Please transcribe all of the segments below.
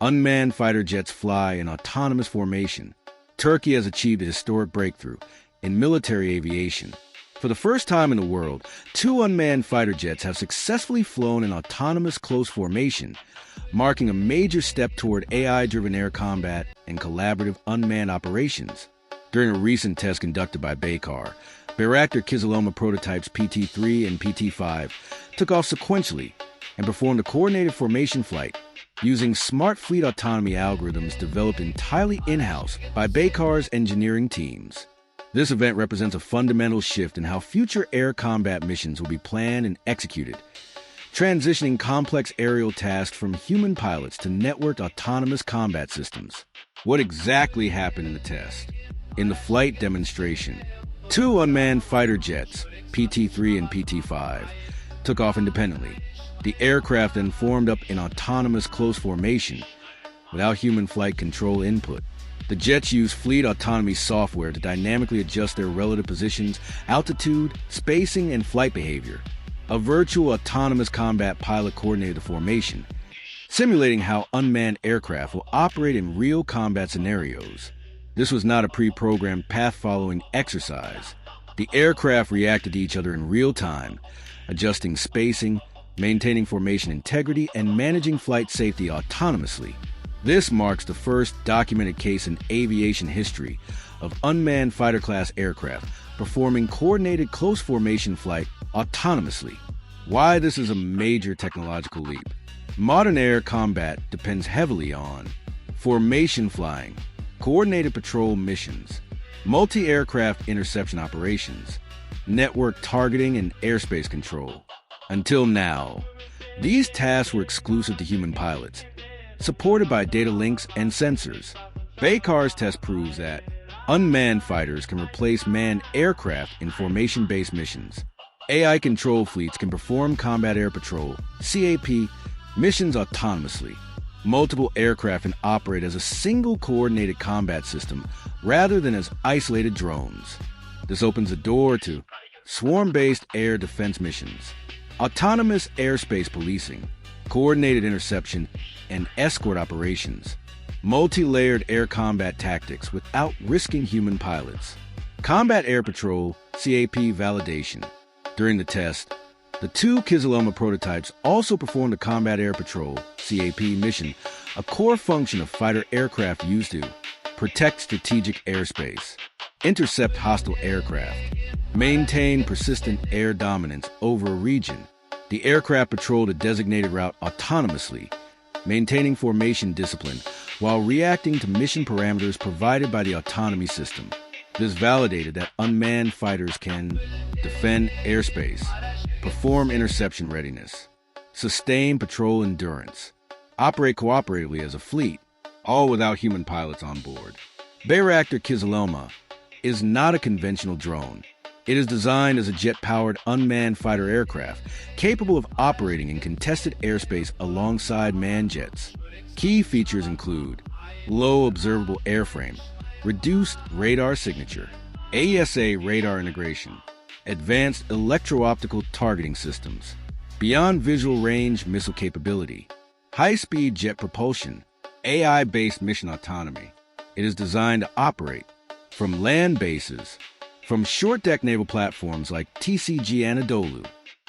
Unmanned fighter jets fly in autonomous formation. Turkey has achieved a historic breakthrough in military aviation. For the first time in the world, 2 unmanned fighter jets have successfully flown in autonomous close formation, marking a major step toward AI-driven air combat and collaborative unmanned operations. During a recent test conducted by Baykar, Bayraktar KIZILELMA prototypes PT3 and PT5 took off sequentially and performed a coordinated formation flight using smart fleet autonomy algorithms developed entirely in-house by Baykar's engineering teams. This event represents a fundamental shift in how future air combat missions will be planned and executed, transitioning complex aerial tasks from human pilots to networked autonomous combat systems. What exactly happened in the test? In the flight demonstration, 2 unmanned fighter jets, PT3 and PT5, took off independently. The aircraft then formed up in autonomous close formation without human flight control input. The jets use fleet autonomy software to dynamically adjust their relative positions, altitude, spacing, and flight behavior. A virtual autonomous combat pilot coordinated the formation, simulating how unmanned aircraft will operate in real combat scenarios. This was not a pre-programmed path-following exercise. The aircraft reacted to each other in real time, adjusting spacing, maintaining formation integrity, and managing flight safety autonomously. This marks the first documented case in aviation history of unmanned fighter-class aircraft performing coordinated close formation flight autonomously. Why this is a major technological leap? Modern air combat depends heavily on formation flying, coordinated patrol missions, multi-aircraft interception operations, network targeting, and airspace control. Until now, these tasks were exclusive to human pilots, supported by data links and sensors. Baykar's test proves that unmanned fighters can replace manned aircraft in formation-based missions. AI control fleets can perform combat air patrol, CAP, missions autonomously. Multiple aircraft can operate as a single coordinated combat system rather than as isolated drones. This opens the door to swarm-based air defense missions, autonomous airspace policing, coordinated interception and escort operations, multi-layered air combat tactics without risking human pilots, combat air patrol, CAP validation. During the test, the 2 KIZILELMA prototypes also performed a combat air patrol, CAP mission, a core function of fighter aircraft used to protect strategic airspace, intercept hostile aircraft, maintain persistent air dominance over a region. The aircraft patrolled a designated route autonomously, maintaining formation discipline while reacting to mission parameters provided by the autonomy system. This validated that unmanned fighters can defend airspace, perform interception readiness, sustain patrol endurance, operate cooperatively as a fleet, all without human pilots on board. Bayraktar KIZILELMA is not a conventional drone. It is designed as a jet-powered unmanned fighter aircraft capable of operating in contested airspace alongside manned jets. Key features include low observable airframe, reduced radar signature, AESA radar integration, advanced electro-optical targeting systems, beyond visual range missile capability, high-speed jet propulsion, AI-based mission autonomy. It is designed to operate from land bases, from short-deck naval platforms like TCG Anadolu,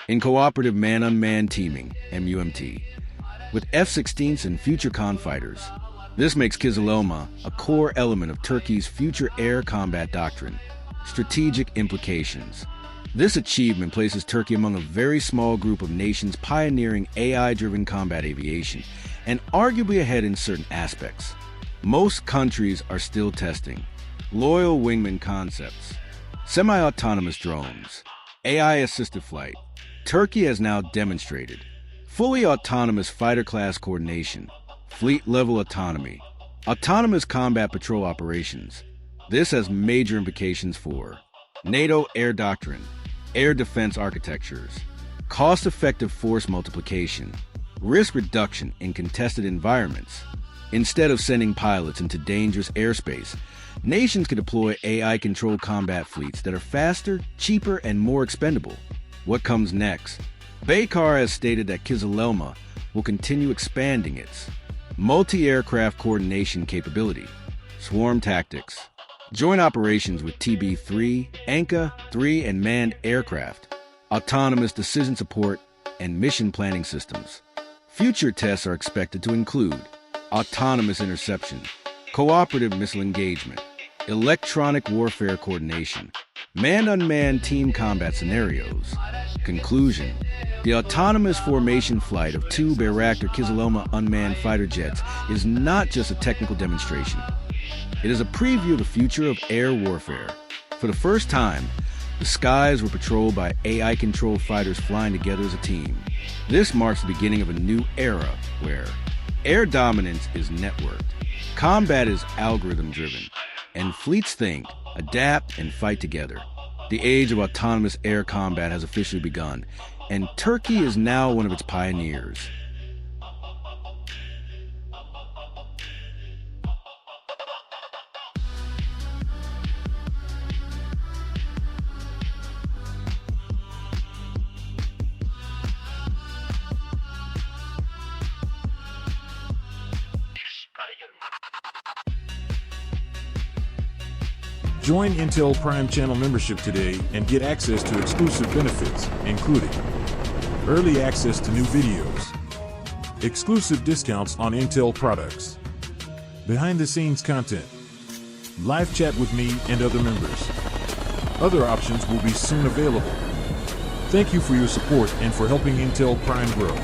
in cooperative man-unmanned teaming, MUMT, with F-16s and future confighters. This makes KIZILELMA a core element of Turkey's future air combat doctrine. Strategic implications. This achievement places Turkey among a very small group of nations pioneering AI-driven combat aviation, and arguably ahead in certain aspects. Most countries are still testing loyal wingman concepts, semi-autonomous drones, AI-assisted flight. Turkey has now demonstrated fully autonomous fighter-class coordination, fleet-level autonomy, autonomous combat patrol operations. This has major implications for NATO air doctrine, air defense architectures, cost-effective force multiplication, risk reduction in contested environments. Instead of sending pilots into dangerous airspace, nations can deploy AI-controlled combat fleets that are faster, cheaper, and more expendable. What comes next? Baykar has stated that KIZILELMA will continue expanding its multi-aircraft coordination capability, swarm tactics, joint operations with TB3, ANCA-3 and manned aircraft, autonomous decision support, and mission planning systems. Future tests are expected to include autonomous interception, cooperative missile engagement, electronic warfare coordination, manned-unmanned team combat scenarios. Conclusion: the autonomous formation flight of 2 Baykar KIZILELMA unmanned fighter jets is not just a technical demonstration. It is a preview of the future of air warfare. For the first time, the skies were patrolled by AI-controlled fighters flying together as a team. This marks the beginning of a new era where air dominance is networked, combat is algorithm-driven, and fleets think, adapt, and fight together. The age of autonomous air combat has officially begun, and Turkey is now one of its pioneers. Join Intel Prime channel membership today and get access to exclusive benefits, including early access to new videos, exclusive discounts on Intel products, behind-the-scenes content, live chat with me and other members. Other options will be soon available. Thank you for your support and for helping Intel Prime grow.